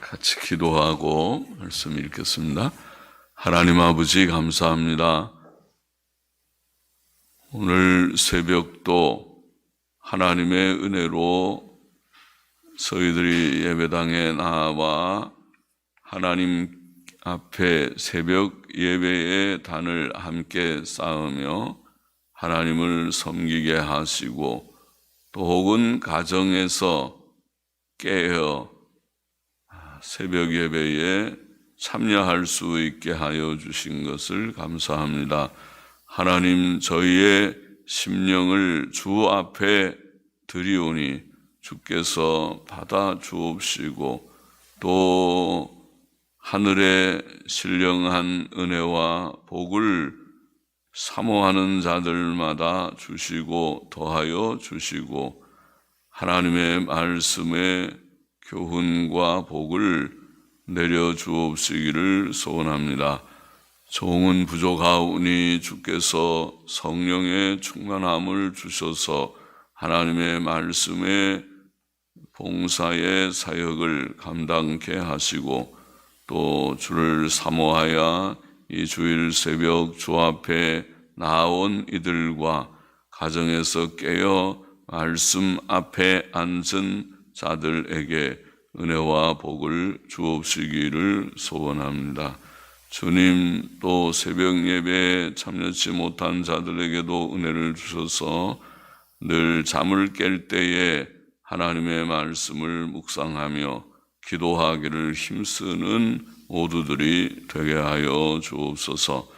같이 기도하고 말씀 읽겠습니다. 하나님 아버지 감사합니다. 오늘 새벽도 하나님의 은혜로 저희들이 예배당에 나와 하나님 앞에 새벽 예배의 단을 함께 쌓으며 하나님을 섬기게 하시고 또 혹은 가정에서 깨어 새벽 예배에 참여할 수 있게 하여 주신 것을 감사합니다. 하나님, 저희의 심령을 주 앞에 드리오니 주께서 받아 주옵시고 또 하늘의 신령한 은혜와 복을 사모하는 자들마다 주시고 더하여 주시고 하나님의 말씀에 교훈과 복을 내려 주옵시기를 소원합니다. 종은 부족하오니 주께서 성령의 충만함을 주셔서 하나님의 말씀의 봉사의 사역을 감당케 하시고 또 주를 사모하여 이 주일 새벽 주 앞에 나온 이들과 가정에서 깨어 말씀 앞에 앉은 자들에게 은혜와 복을 주옵시기를 소원합니다. 주님, 또 새벽 예배에 참여치 못한 자들에게도 은혜를 주셔서 늘 잠을 깰 때에 하나님의 말씀을 묵상하며 기도하기를 힘쓰는 모두들이 되게 하여 주옵소서.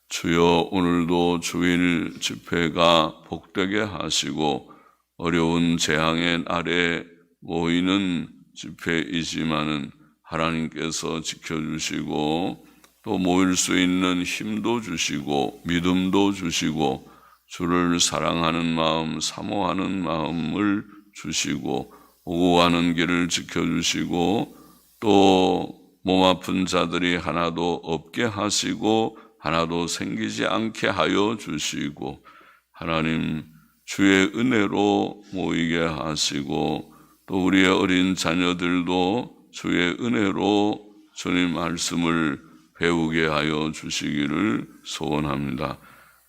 주여, 오늘도 주일 집회가 복되게 하시고 어려운 재앙의 날에 모이는 집회이지만은 하나님께서 지켜주시고 또 모일 수 있는 힘도 주시고 믿음도 주시고 주를 사랑하는 마음, 사모하는 마음을 주시고 오고 가는 길을 지켜주시고 또 몸 아픈 자들이 하나도 없게 하시고 하나도 생기지 않게 하여 주시고 하나님, 주의 은혜로 모이게 하시고 또 우리의 어린 자녀들도 주의 은혜로 주님 말씀을 배우게 하여 주시기를 소원합니다.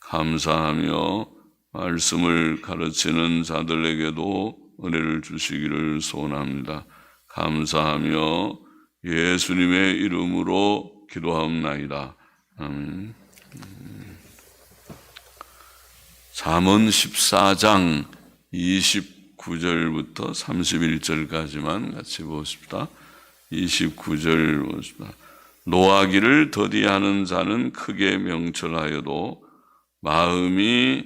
감사하며 말씀을 가르치는 자들에게도 은혜를 주시기를 소원합니다. 감사하며 예수님의 이름으로 기도하옵나이다. 아멘. 잠언 14장 29절부터 31절까지만 같이 보십시다. 29절 보십시다. 노하기를 더디하는 자는 크게 명철하여도 마음이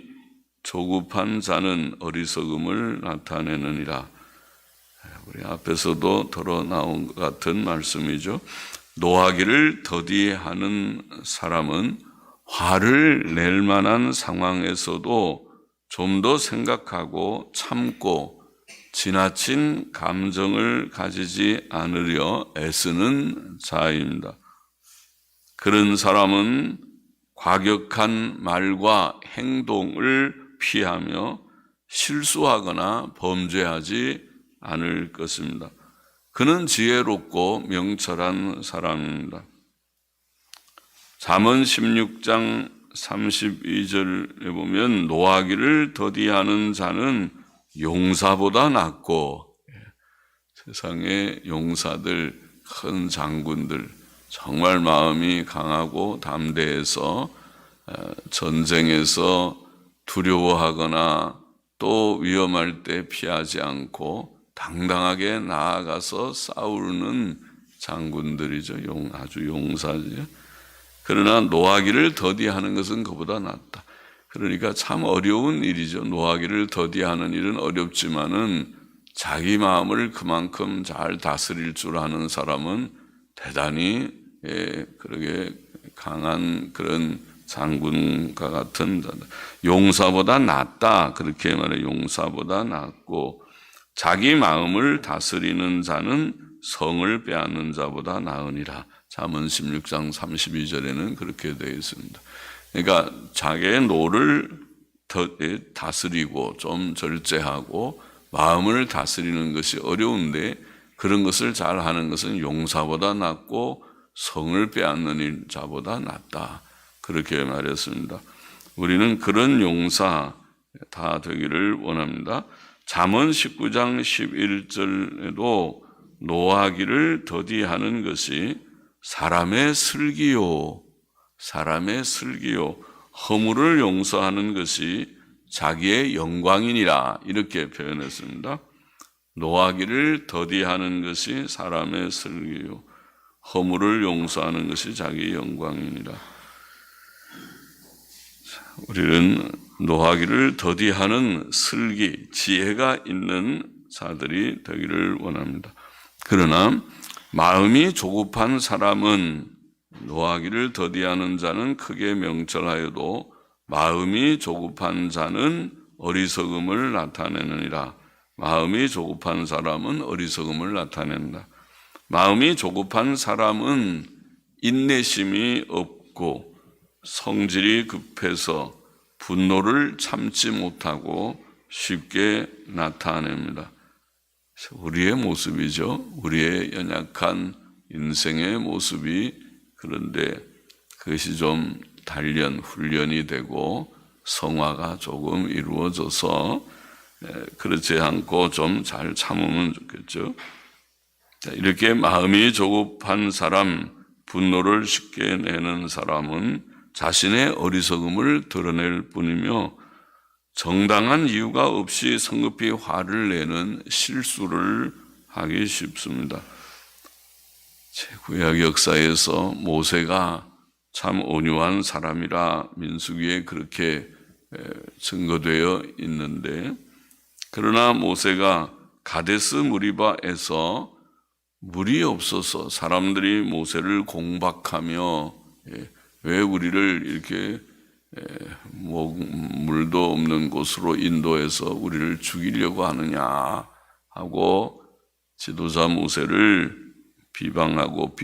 조급한 자는 어리석음을 나타내느니라. 우리 앞에서도 들어 나온 것 같은 말씀이죠. 노하기를 더디하는 사람은 화를 낼 만한 상황에서도 좀 더 생각하고 참고 지나친 감정을 가지지 않으려 애쓰는 자입니다. 그런 사람은 과격한 말과 행동을 피하며 실수하거나 범죄하지 않을 것입니다. 그는 지혜롭고 명철한 사람입니다. 잠언 16장 32절에 보면 노하기를 더디하는 자는 용사보다 낫고, 세상의 용사들, 큰 장군들, 정말 마음이 강하고 담대해서 전쟁에서 두려워하거나 또 위험할 때 피하지 않고 당당하게 나아가서 싸우는 장군들이죠. 아주 용사죠. 그러나 노하기를 더디하는 것은 그보다 낫다. 그러니까 참 어려운 일이죠. 노하기를 더디하는 일은 어렵지만은 자기 마음을 그만큼 잘 다스릴 줄 아는 사람은 대단히 그러게 강한 그런 장군과 같은 용사보다 낫다. 그렇게 말해. 용사보다 낫고 자기 마음을 다스리는 자는 성을 빼앗는 자보다 나으니라. 잠언 16장 32절에는 그렇게 되어 있습니다. 그러니까 자기의 노를 다스리고 좀 절제하고 마음을 다스리는 것이 어려운데 그런 것을 잘 하는 것은 용사보다 낫고 성을 빼앗는 자보다 낫다. 그렇게 말했습니다. 우리는 그런 용사 다 되기를 원합니다. 잠언 19장 11절에도 노하기를 더디하는 것이 사람의 슬기요, 허물을 용서하는 것이 자기의 영광이니라 이렇게 표현했습니다. 노하기를 더디하는 것이 사람의 슬기요, 허물을 용서하는 것이 자기의 영광이니라. 우리는 노하기를 더디하는 슬기, 지혜가 있는 자들이 되기를 원합니다. 그러나 마음이 조급한 사람은, 노하기를 더디하는 자는 크게 명철하여도 마음이 조급한 자는 어리석음을 나타내느니라. 마음이 조급한 사람은 어리석음을 나타낸다. 마음이 조급한 사람은 인내심이 없고 성질이 급해서 분노를 참지 못하고 쉽게 나타냅니다. 우리의 모습이죠. 우리의 연약한 인생의 모습이, 그런데 그것이 좀 훈련이 되고 성화가 조금 이루어져서 그렇지 않고 좀 잘 참으면 좋겠죠. 이렇게 마음이 조급한 사람, 분노를 쉽게 내는 사람은 자신의 어리석음을 드러낼 뿐이며 정당한 이유가 없이 성급히 화를 내는 실수를 하기 쉽습니다. 구약 역사에서 모세가 참 온유한 사람이라 민수기에 그렇게 증거되어 있는데, 그러나 모세가 가데스 무리바에서 물이 없어서 사람들이 모세를 공박하며 왜 우리를 이렇게 물도 없는 곳으로 인도해서 우리를 죽이려고 하느냐 하고 지도자 모세를 비방하고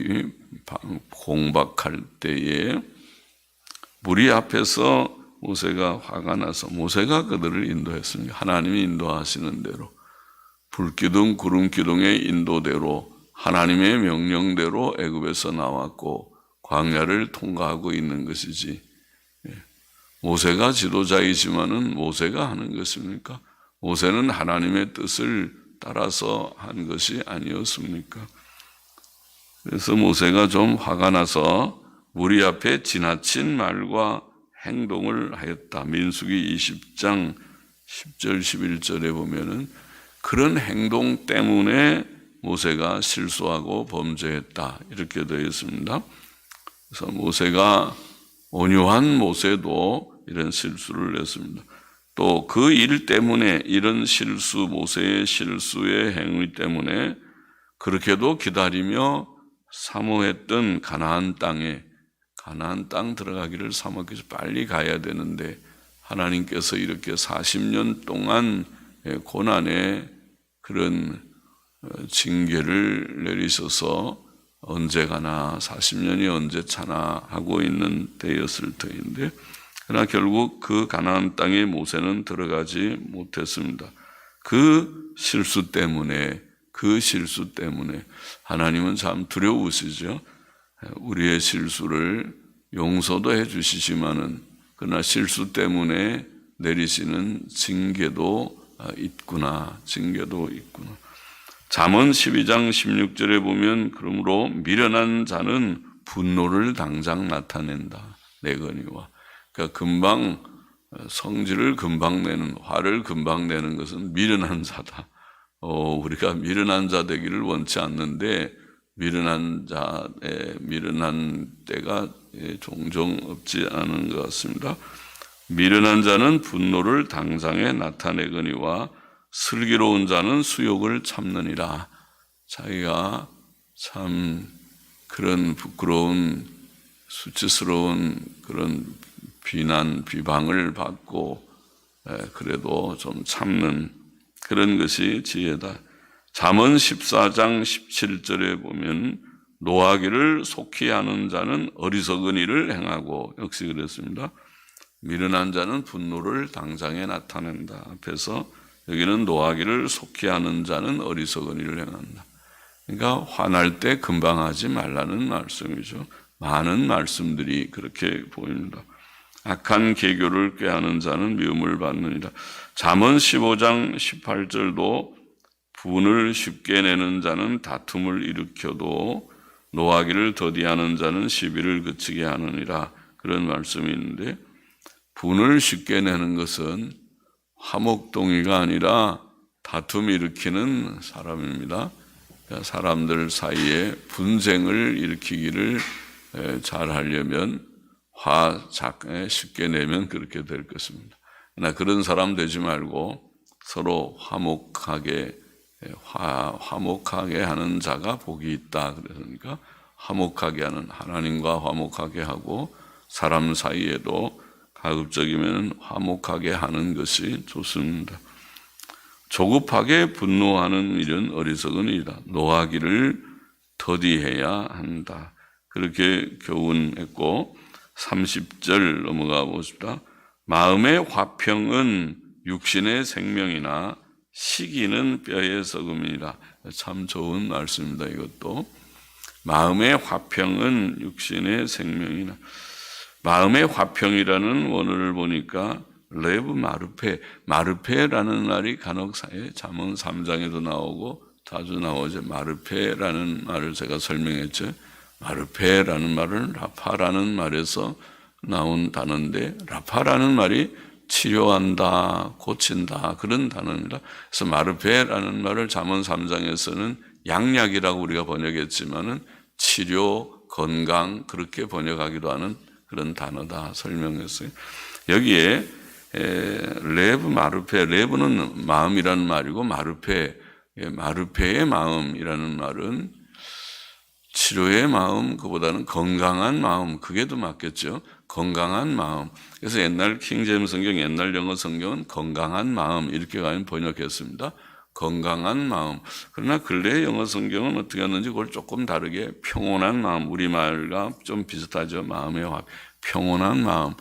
공박할 때에 무리 앞에서 모세가 화가 나서 모세가 그들을 인도했습니다. 하나님이 인도하시는 대로, 불기둥 구름기둥의 인도대로 하나님의 명령대로 애굽에서 나왔고 광야를 통과하고 있는 것이지, 모세가 지도자이지만은 모세가 하는 것입니까? 모세는 하나님의 뜻을 따라서 한 것이 아니었습니까? 그래서 모세가 좀 화가 나서 무리 앞에 지나친 말과 행동을 하였다. 민수기 20장 10절 11절에 보면은 그런 행동 때문에 모세가 실수하고 범죄했다 이렇게 되어 있습니다. 그래서 모세가, 온유한 모세도 이런 실수를 했습니다. 또 그 일 때문에, 이런 실수, 모세의 실수의 행위 때문에 그렇게도 기다리며 사모했던 가나안 땅 들어가기를 사모해서 빨리 가야 되는데 하나님께서 이렇게 40년 동안 고난의 그런 징계를 내리셔서 언제 가나, 40년이 언제 차나 하고 있는 때였을 터인데, 그러나 결국 그 가나안 땅에 모세는 들어가지 못했습니다. 그 실수 때문에 하나님은 참 두려우시죠. 우리의 실수를 용서도 해 주시지만은 그러나 실수 때문에 내리시는 징계도 있구나. 잠언 12장 16절에 보면 그러므로 미련한 자는 분노를 당장 나타낸다. 내거니와. 그러니까 금방 성질을 금방 내는, 화를 금방 내는 것은 미련한 자다. 우리가 미련한 자 되기를 원치 않는데 미련한 때가 종종 없지 않은 것 같습니다. 미련한 자는 분노를 당장에 나타내거니와 슬기로운 자는 수욕을 참느니라. 자기가 참 그런 부끄러운 수치스러운 그런 비방을 받고 그래도 좀 참는 그런 것이 지혜다. 잠언 14장 17절에 보면 노하기를 속히 하는 자는 어리석은 일을 행하고, 역시 그랬습니다. 미련한 자는 분노를 당장에 나타낸다. 앞에서 여기는 노하기를 속히 하는 자는 어리석은 일을 행한다. 그러니까 화날 때 금방 하지 말라는 말씀이죠. 많은 말씀들이 그렇게 보입니다. 악한 계교를 꾀하는 자는 미움을 받느니라. 잠언 15장 18절도 분을 쉽게 내는 자는 다툼을 일으켜도 노하기를 더디하는 자는 시비를 그치게 하느니라. 그런 말씀이 있는데, 분을 쉽게 내는 것은 화목동의가 아니라 다툼 일으키는 사람입니다. 그러니까 사람들 사이에 분쟁을 일으키기를 잘 하려면 쉽게 내면 그렇게 될 것입니다. 그러나 그런 사람 되지 말고 서로 화목하게 하는 자가 복이 있다. 그러니까 화목하게 하는, 하나님과 화목하게 하고 사람 사이에도 가급적이면 화목하게 하는 것이 좋습니다. 조급하게 분노하는 일은 어리석은 일이다. 노하기를 더디해야 한다. 그렇게 교훈했고, 30절 넘어가 보십시다. 마음의 화평은 육신의 생명이나 시기는 뼈의 썩음이라. 참 좋은 말씀입니다. 이것도 마음의 화평은 육신의 생명이나, 마음의 화평이라는 원어를 보니까 레브 마르페라는 말이 간혹사에 잠언 3장에도 나오고 자주 나오죠. 마르페라는 말을 제가 설명했죠. 마르페라는 말은 라파라는 말에서 나온 단어인데, 라파라는 말이 치료한다, 고친다, 그런 단어입니다. 그래서 마르페라는 말을 잠언 3장에서는 양약이라고 우리가 번역했지만은 치료, 건강, 그렇게 번역하기도 하는 그런 단어다 설명했어요. 여기에 레브 마르페, 레브는 마음이라는 말이고, 마르페의 마음이라는 말은 치료의 마음, 그보다는 건강한 마음, 그게 더 맞겠죠. 건강한 마음. 그래서 옛날 킹제임스 성경, 옛날 영어 성경은 건강한 마음 이렇게 번역했습니다. 건강한 마음. 그러나 근래 영어 성경은 어떻게 하는지 그걸 조금 다르게 평온한 마음, 우리말과 좀 비슷하죠. 마음의 화평, 평온한 마음.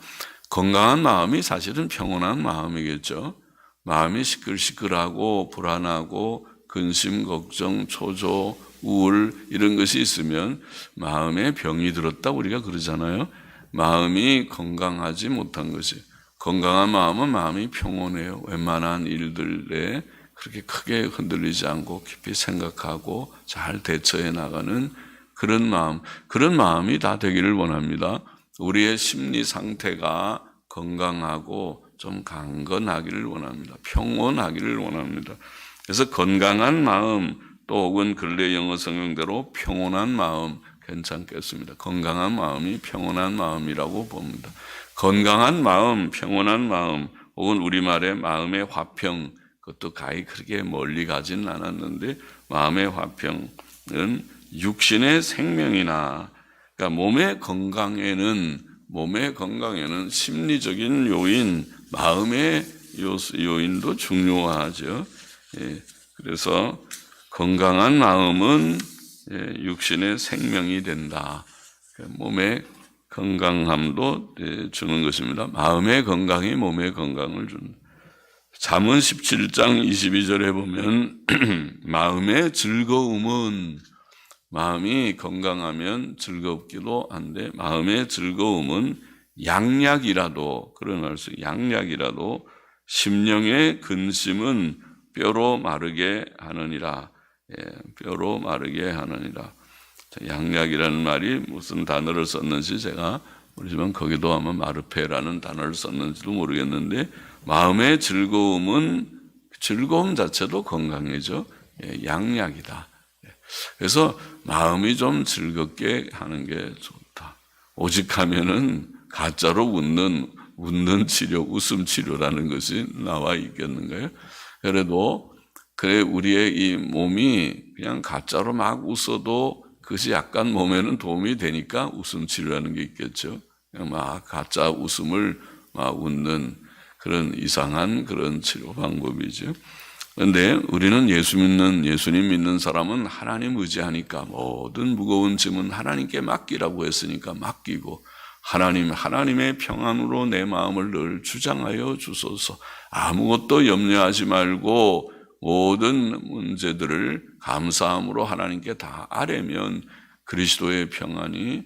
건강한 마음이 사실은 평온한 마음이겠죠. 마음이 시끌시끌하고 불안하고 근심, 걱정, 초조, 우울 이런 것이 있으면 마음에 병이 들었다 우리가 그러잖아요. 마음이 건강하지 못한 것이. 건강한 마음은 마음이 평온해요. 웬만한 일들에 그렇게 크게 흔들리지 않고 깊이 생각하고 잘 대처해 나가는 그런 마음, 그런 마음이 다 되기를 원합니다. 우리의 심리 상태가 건강하고 좀 강건하기를 원합니다. 평온하기를 원합니다. 그래서 건강한 마음, 또 혹은 근래 영어 성경대로 평온한 마음 괜찮겠습니다. 건강한 마음이 평온한 마음이라고 봅니다. 건강한 마음, 평온한 마음, 혹은 우리말의 마음의 화평, 그것도 가히 그렇게 멀리 가진 않았는데, 마음의 화평은 육신의 생명이나, 그러니까 몸의 건강에는 심리적인 요인, 마음의 요인도 중요하죠. 그래서 건강한 마음은 육신의 생명이 된다. 몸의 건강함도 주는 것입니다. 마음의 건강이 몸의 건강을 준다. 잠언 17장 22절에 보면 마음의 즐거움은, 마음이 건강하면 즐겁기도 한데, 마음의 즐거움은 양약이라도, 그런 말씀, 양약이라도 심령의 근심은 뼈로 마르게 하느니라. 뼈로 마르게 하느니라. 양약이라는 말이 무슨 단어를 썼는지 제가 모르지만 거기도 아마 마르페라는 단어를 썼는지도 모르겠는데, 마음의 즐거움 자체도 건강이죠. 양약이다. 그래서 마음이 좀 즐겁게 하는 게 좋다. 오직하면은 가짜로 웃는 치료, 웃음 치료라는 것이 나와 있겠는가요? 그래도 우리의 이 몸이 그냥 가짜로 막 웃어도 그것이 약간 몸에는 도움이 되니까 웃음 치료라는 게 있겠죠. 그냥 막 가짜 웃음을 막 웃는 그런 이상한 그런 치료 방법이죠. 그런데 우리는 예수님 믿는 사람은 하나님 의지하니까 모든 무거운 짐은 하나님께 맡기라고 했으니까 맡기고, 하나님의 평안으로 내 마음을 늘 주장하여 주소서. 아무것도 염려하지 말고 모든 문제들을 감사함으로 하나님께 다 아뢰면 그리스도의 평안이,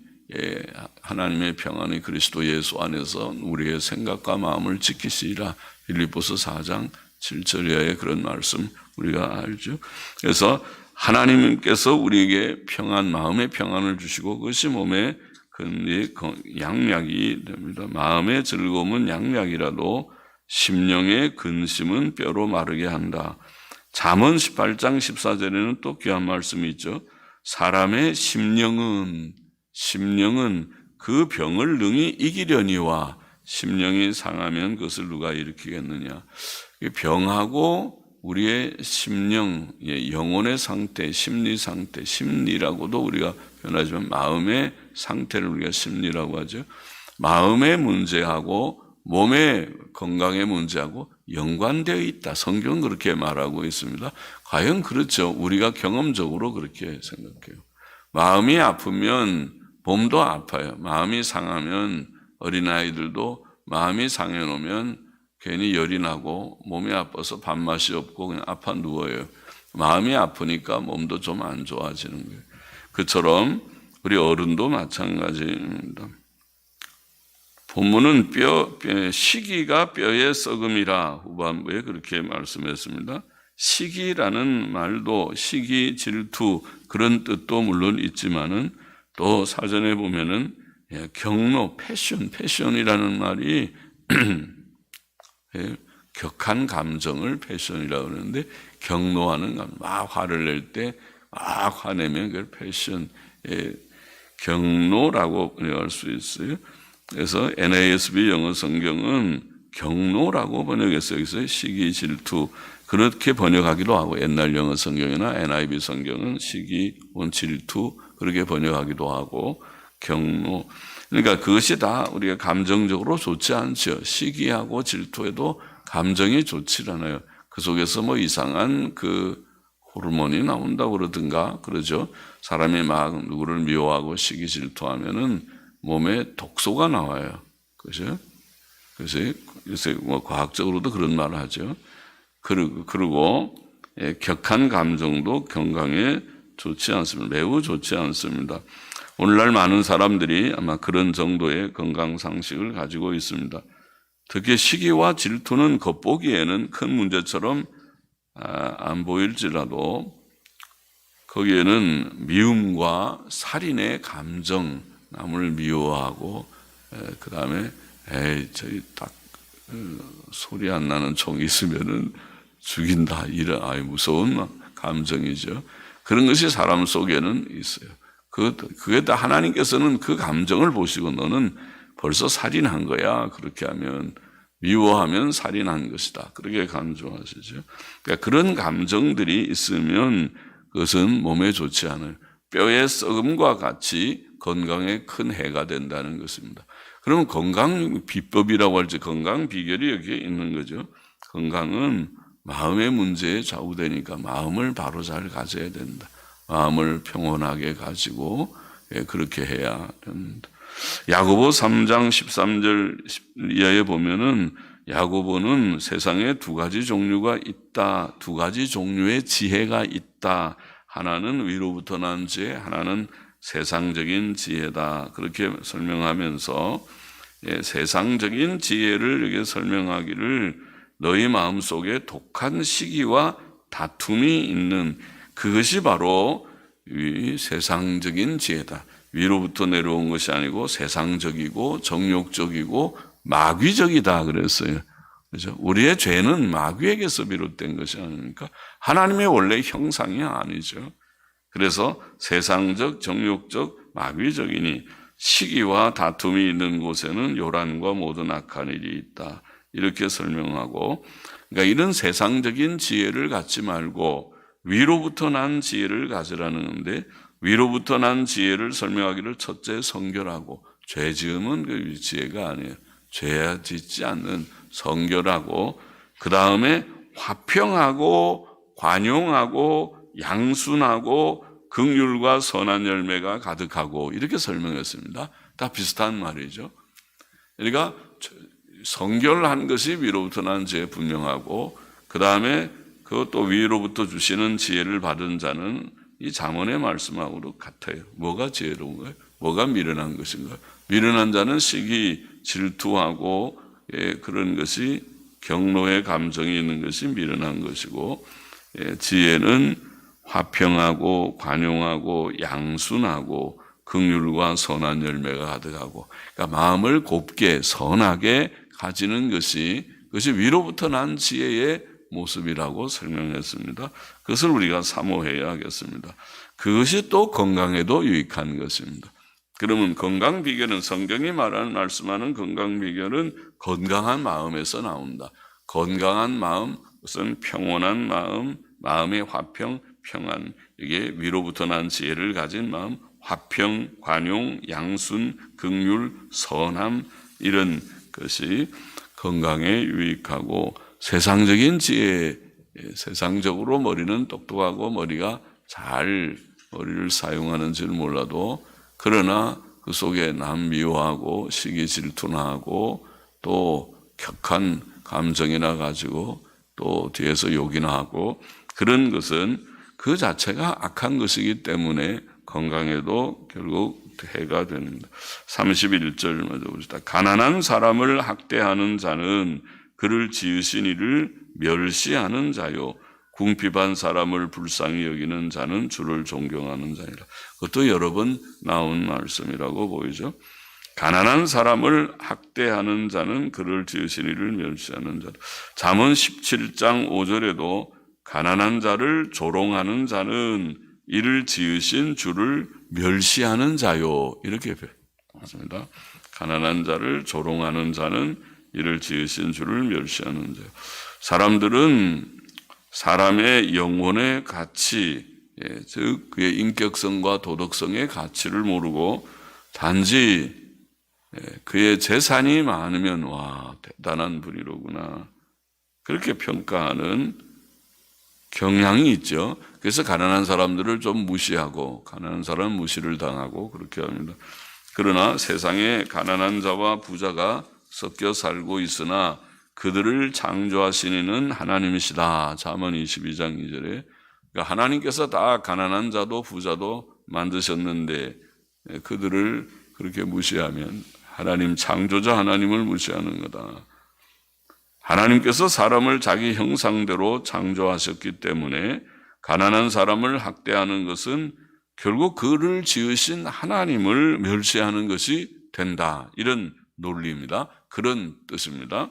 하나님의 평안이 그리스도 예수 안에서 우리의 생각과 마음을 지키시리라. 빌립보서 4장 7절 이하의 그런 말씀 우리가 알죠. 그래서 하나님께서 우리에게 평안, 마음의 평안을 주시고 그것이 몸의 양약이 됩니다. 마음의 즐거움은 양약이라도 심령의 근심은 뼈로 마르게 한다. 잠언 18장 14절에는 또 귀한 말씀이 있죠. 사람의 심령은 그 병을 능히 이기려니와 심령이 상하면 그것을 누가 일으키겠느냐. 병하고 우리의 심령, 영혼의 상태, 심리 상태, 심리라고도 우리가 표현하지만 마음의 상태를 우리가 심리라고 하죠. 마음의 문제하고 몸의 건강의 문제하고 연관되어 있다. 성경은 그렇게 말하고 있습니다. 과연 그렇죠? 우리가 경험적으로 그렇게 생각해요. 마음이 아프면 몸도 아파요. 마음이 상하면 어린아이들도 마음이 상해 놓으면 괜히 열이 나고 몸이 아파서 밥맛이 없고 그냥 아파 누워요. 마음이 아프니까 몸도 좀 안 좋아지는 거예요. 그처럼 우리 어른도 마찬가지입니다. 본문은 시기가 뼈의 썩음이라 후반부에 그렇게 말씀했습니다. 시기라는 말도 시기, 질투 그런 뜻도 물론 있지만은 또 사전에 보면은 경로, 패션이라는 말이 격한 감정을 패션이라고 그러는데 경노하는 감정, 막 화를 낼 때 막 화내면 그걸 패션, 경노라고 할 수 있어요. 그래서 NASB 영어 성경은 경노라고 번역했어요. 그래서 시기, 질투 그렇게 번역하기도 하고 옛날 영어 성경이나 NIV 성경은 시기, 질투 그렇게 번역하기도 하고 경노. 그러니까 그것이 다 우리가 감정적으로 좋지 않죠. 시기하고 질투에도 감정이 좋지 않아요. 그 속에서 뭐 이상한 그 호르몬이 나온다고 그러든가 그러죠. 사람이 막 누구를 미워하고 시기 질투하면은 몸에 독소가 나와요. 그죠? 그래서 요새 뭐 과학적으로도 그런 말을 하죠. 그리고 격한 감정도 건강에 좋지 않습니다. 매우 좋지 않습니다. 오늘날 많은 사람들이 아마 그런 정도의 건강 상식을 가지고 있습니다. 특히 시기와 질투는 겉보기에는 큰 문제처럼 안 보일지라도 거기에는 미움과 살인의 감정, 남을 미워하고 그 다음에 저기 딱 소리 안 나는 총 있으면은 죽인다 이런 무서운 감정이죠. 그런 것이 사람 속에는 있어요. 그게 다 하나님께서는 그 감정을 보시고 너는 벌써 살인한 거야. 그렇게 하면 미워하면 살인한 것이다. 그렇게 강조하시죠. 그러니까 그런 감정들이 있으면 그것은 몸에 좋지 않아요. 뼈의 썩음과 같이 건강에 큰 해가 된다는 것입니다. 그러면 건강 비법이라고 할지 건강 비결이 여기에 있는 거죠. 건강은 마음의 문제에 좌우되니까 마음을 바로 잘 가져야 된다. 마음을 평온하게 가지고 그렇게 해야 된다. 야고보 3장 13절 이하에 보면은 야고보는 세상에 두 가지 종류가 있다. 두 가지 종류의 지혜가 있다. 하나는 위로부터 난 지혜, 하나는 세상적인 지혜다. 그렇게 설명하면서 세상적인 지혜를 이렇게 설명하기를 너희 마음속에 독한 시기와 다툼이 있는 그것이 바로 이 세상적인 지혜다. 위로부터 내려온 것이 아니고 세상적이고 정욕적이고 마귀적이다 그랬어요. 그렇죠? 우리의 죄는 마귀에게서 비롯된 것이 아닙니까? 하나님의 원래 형상이 아니죠. 그래서 세상적, 정욕적, 마귀적이니 시기와 다툼이 있는 곳에는 요란과 모든 악한 일이 있다. 이렇게 설명하고, 그러니까 이런 세상적인 지혜를 갖지 말고 위로부터 난 지혜를 가지라는 건데, 위로부터 난 지혜를 설명하기를 첫째 성결하고, 죄 지음은 그 지혜가 아니에요. 죄 짓지 않는 성결하고, 그 다음에 화평하고 관용하고 양순하고 긍휼과 선한 열매가 가득하고 이렇게 설명했습니다. 다 비슷한 말이죠. 그러니까 성결한 것이 위로부터 난 지혜 분명하고 그 다음에 그것도 위로부터 주시는 지혜를 받은 자는 이 잠언의 말씀하고도 같아요. 뭐가 지혜로운가요? 뭐가 미련한 것인가요? 미련한 자는 시기, 질투하고 그런 것이 경노의 감정이 있는 것이 미련한 것이고, 지혜는 화평하고 관용하고 양순하고 긍휼과 선한 열매가 가득하고, 그러니까 마음을 곱게 선하게 가지는 것이 그것이 위로부터 난 지혜의 모습이라고 설명했습니다. 그것을 우리가 사모해야 하겠습니다. 그것이 또 건강에도 유익한 것입니다. 그러면 건강 비결은 성경이 말씀하는 건강 비결은 건강한 마음에서 나온다. 건강한 마음, 우선 평온한 마음, 마음의 화평, 평안, 이게 위로부터 난 지혜를 가진 마음, 화평, 관용, 양순, 긍휼, 선함, 이런 것이 건강에 유익하고, 세상적인 지혜, 세상적으로 머리는 똑똑하고 머리가 잘 머리를 사용하는 줄 몰라도, 그러나 그 속에 남 미워하고 시기 질투나 하고 또 격한 감정이나 가지고 또 뒤에서 욕이나 하고, 그런 것은 그 자체가 악한 것이기 때문에 건강에도 결국 해가 됩니다. 31절 먼저 봅시다. 가난한 사람을 학대하는 자는 그를 지으신 이를 멸시하는 자요, 궁핍한 사람을 불쌍히 여기는 자는 주를 존경하는 자니라. 그것도 여러 번 나온 말씀이라고 보이죠. 가난한 사람을 학대하는 자는 그를 지으신 이를 멸시하는 자다. 잠언 17장 5절에도 가난한 자를 조롱하는 자는 이를 지으신 주를 멸시하는 자요, 이렇게 표현합니다. 가난한 자를 조롱하는 자는 이를 지으신 주를 멸시하는 자요. 사람들은 사람의 영혼의 가치, 즉 그의 인격성과 도덕성의 가치를 모르고 단지 그의 재산이 많으면 와, 대단한 분이로구나, 그렇게 평가하는 경향이 있죠. 그래서 가난한 사람들을 좀 무시하고, 가난한 사람은 무시를 당하고 그렇게 합니다. 그러나 세상에 가난한 자와 부자가 섞여 살고 있으나 그들을 창조하신 이는 하나님이시다. 잠언 22장 2절에. 그러니까 하나님께서 다 가난한 자도 부자도 만드셨는데 그들을 그렇게 무시하면 하나님, 창조자 하나님을 무시하는 거다. 하나님께서 사람을 자기 형상대로 창조하셨기 때문에 가난한 사람을 학대하는 것은 결국 그를 지으신 하나님을 멸시하는 것이 된다, 이런 논리입니다. 그런 뜻입니다.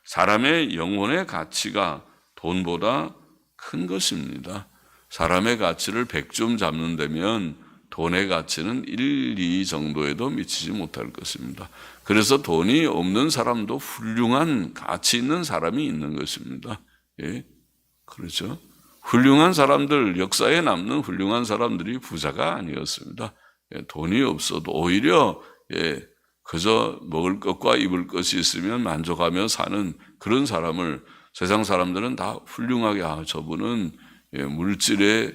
사람의 영혼의 가치가 돈보다 큰 것입니다. 사람의 가치를 100점 잡는다면 돈의 가치는 1, 2 정도에도 미치지 못할 것입니다. 그래서 돈이 없는 사람도 훌륭한 가치 있는 사람이 있는 것입니다. 예, 그렇죠. 훌륭한 사람들, 역사에 남는 훌륭한 사람들이 부자가 아니었습니다. 돈이 없어도 오히려 그저 먹을 것과 입을 것이 있으면 만족하며 사는 그런 사람을 세상 사람들은 다 훌륭하게, 저분은 물질에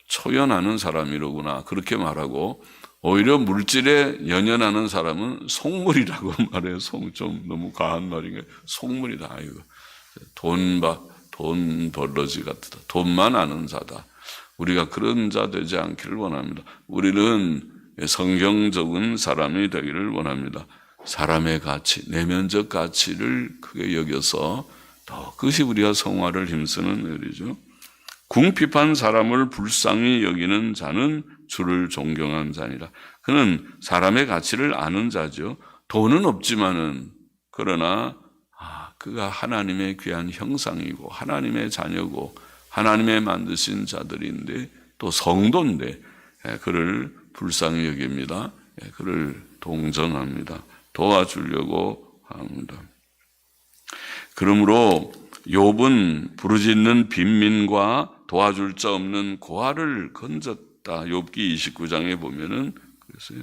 초연하는 사람이로구나, 그렇게 말하고, 오히려 물질에 연연하는 사람은 속물이라고 말해요. 좀 너무 과한 말인가요? 속물이다. 이거 돈 벌러지 같다. 돈만 아는 자다. 우리가 그런 자 되지 않기를 원합니다. 우리는 성경적인 사람이 되기를 원합니다. 사람의 가치, 내면적 가치를 크게 여겨서 더 그것이 우리가 성화를 힘쓰는 일이죠. 궁핍한 사람을 불쌍히 여기는 자는 주를 존경한 자니라. 그는 사람의 가치를 아는 자죠. 돈은 없지만은, 그러나 그가 하나님의 귀한 형상이고 하나님의 자녀고 하나님의 만드신 자들인데 또 성도인데 그를 불쌍히 여깁니다. 그를 동정합니다. 도와주려고 합니다. 그러므로 욥은 부르짖는 빈민과 도와줄 자 없는 고아를 건졌다. 욥기 29장에 보면은 그래서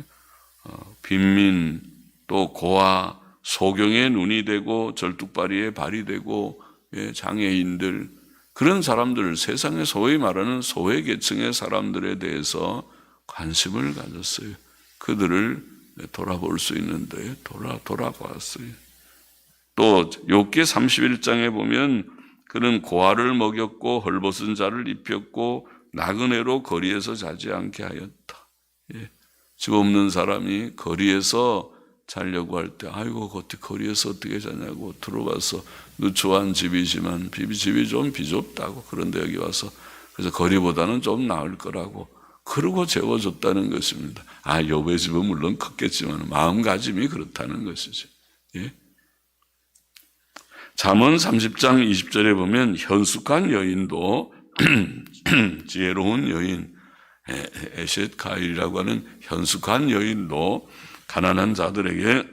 빈민 또 고아, 소경의 눈이 되고 절뚝발이의 발이 되고 장애인들, 그런 사람들, 세상에 소위 말하는 소외계층의 사람들에 대해서 관심을 가졌어요. 그들을 돌아볼 수 있는데 돌아봤어요. 또 욥기 31장에 보면 그는 고아를 먹였고 헐벗은 자를 입혔고 나그네로 거리에서 자지 않게 하였다. 예. 집 없는 사람이 거리에서 자려고 할 때 아이고 거리에서 어떻게 자냐고 들어가서 누추한 집이지만 집이 좀 비좁다고, 그런데 여기 와서 그래서 거리보다는 좀 나을 거라고 그러고 재워줬다는 것입니다. 여배 집은 물론 컸겠지만 마음가짐이 그렇다는 것이죠. 예? 잠언 30장 20절에 보면 현숙한 여인도 지혜로운 여인 에셋 가일이라고 하는 현숙한 여인도 가난한 자들에게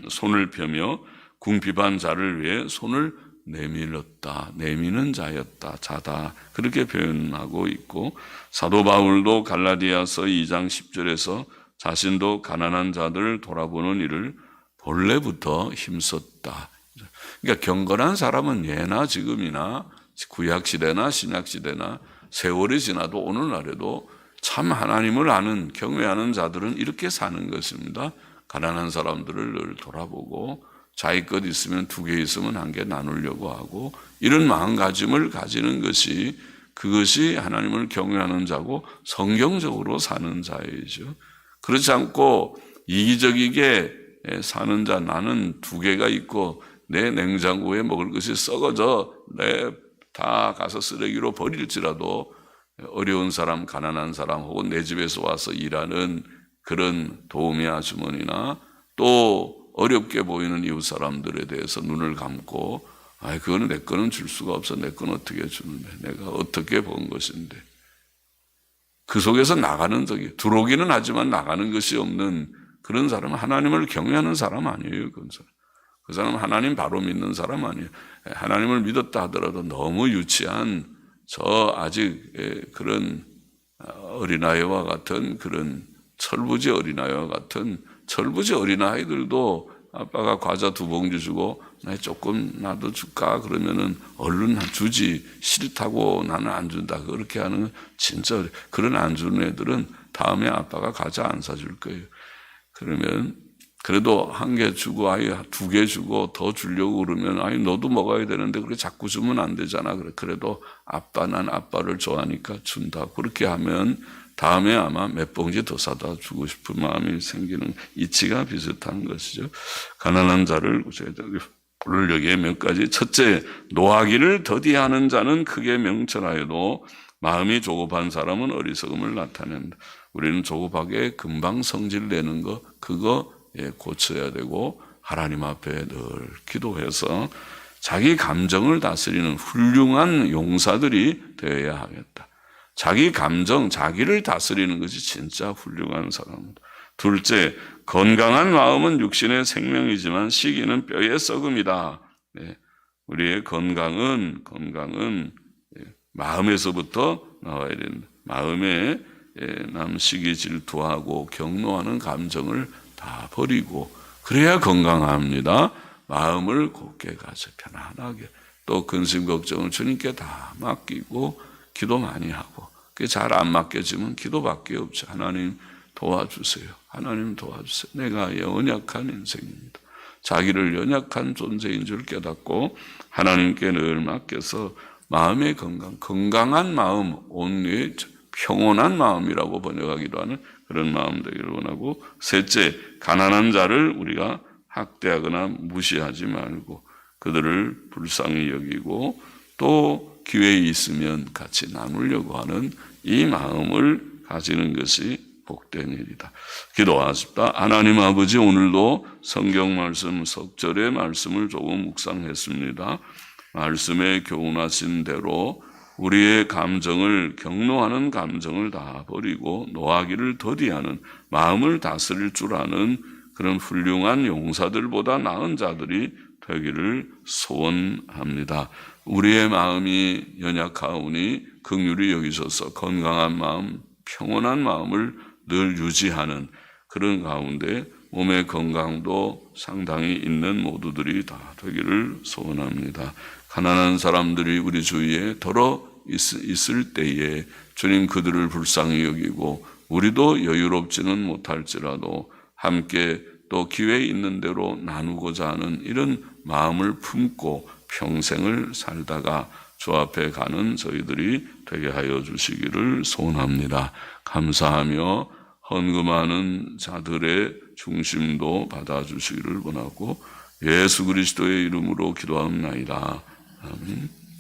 손을 펴며 궁핍한 자를 위해 손을 내밀었다. 내미는 자였다. 자다. 그렇게 표현하고 있고, 사도 바울도 갈라디아서 2장 10절에서 자신도 가난한 자들을 돌아보는 일을 본래부터 힘썼다. 그러니까 경건한 사람은 예나 지금이나 구약시대나 신약시대나 세월이 지나도 오늘날에도 참 하나님을 아는 경외하는 자들은 이렇게 사는 것입니다. 가난한 사람들을 늘 돌아보고 자기 것 있으면 2개 있으면 1개 나누려고 하고 이런 마음가짐을 가지는 것이, 그것이 하나님을 경외하는 자고 성경적으로 사는 자이죠. 그렇지 않고 이기적이게 사는 자, 나는 2개가 있고 내 냉장고에 먹을 것이 썩어져 내 다 가서 쓰레기로 버릴지라도 어려운 사람, 가난한 사람 혹은 내 집에서 와서 일하는 그런 도우미 아주머니나 또 어렵게 보이는 이웃 사람들에 대해서 눈을 감고 그거는 내 거는 줄 수가 없어. 내 건 어떻게 주는데, 내가 어떻게 본 것인데, 그 속에서 나가는 적이 들어오기는 하지만 나가는 것이 없는 그런 사람은 하나님을 경외하는 사람 아니에요. 그 사람은 하나님 바로 믿는 사람 아니에요. 하나님을 믿었다 하더라도 너무 유치한 아직 그런 어린아이와 같은 그런 철부지 어린아이와 같은 철부지 어린아이들도 아빠가 과자 2봉지 주고 나 조금 나도 줄까 그러면은 얼른 주지, 싫다고 나는 안 준다 그렇게 하는, 진짜 그런 안 주는 애들은 다음에 아빠가 과자 안 사줄 거예요. 그러면 그래도 1개 주고 2개 주고 더 주려고 그러면 너도 먹어야 되는데 그렇게 자꾸 주면 안 되잖아. 그래도 난 아빠를 좋아하니까 준다. 그렇게 하면 다음에 아마 몇 봉지 더 사다 주고 싶은 마음이 생기는 이치가 비슷한 것이죠. 가난한 자를 오늘 여기에 몇 가지. 첫째, 노하기를 더디하는 자는 크게 명철하여도 마음이 조급한 사람은 어리석음을 나타낸다. 우리는 조급하게 금방 성질 내는 거, 그거 고쳐야 되고 하나님 앞에 늘 기도해서 자기 감정을 다스리는 훌륭한 용사들이 되어야 하겠다. 자기 감정, 자기를 다스리는 것이 진짜 훌륭한 사람입니다. 둘째, 건강한 마음은 육신의 생명이지만 시기는 뼈의 썩음이다. 우리의 건강은 마음에서부터 나와야 된다. 마음에 남시기 질투하고 경노하는 감정을 다 버리고 그래야 건강합니다. 마음을 곱게 가져 편안하게, 또 근심 걱정을 주님께 다 맡기고 기도 많이 하고, 그게 잘 안 맡겨지면 기도밖에 없죠. 하나님 도와주세요. 하나님 도와주세요. 내가 연약한 인생입니다. 자기를 연약한 존재인 줄 깨닫고 하나님께 늘 맡겨서 마음의 건강한 마음, 온유의 평온한 마음이라고 번역하기도 하는 그런 마음 되기를 원하고, 셋째, 가난한 자를 우리가 학대하거나 무시하지 말고 그들을 불쌍히 여기고 또 기회 있으면 같이 나누려고 하는 이 마음을 가지는 것이 복된 일이다. 기도하십시다. 하나님 아버지, 오늘도 성경 말씀 석절의 말씀을 조금 묵상했습니다. 말씀에 교훈하신 대로 우리의 감정을, 경노하는 감정을 다 버리고 노하기를 더디하는 마음을 다스릴 줄 아는 그런 훌륭한 용사들보다 나은 자들이 되기를 소원합니다. 우리의 마음이 연약하오니 긍휼히 여기셔서 건강한 마음, 평온한 마음을 늘 유지하는 그런 가운데 몸의 건강도 상당히 있는 모두들이 다 되기를 소원합니다. 가난한 사람들이 우리 주위에 더러 있을 때에 주님 그들을 불쌍히 여기고 우리도 여유롭지는 못할지라도 함께 또 기회 있는 대로 나누고자 하는 이런 마음을 품고 평생을 살다가 주 앞에 가는 저희들이 되게 하여 주시기를 소원합니다. 감사하며 헌금하는 자들의 중심도 받아주시기를 원하고 예수 그리스도의 이름으로 기도하옵나이다. 아멘.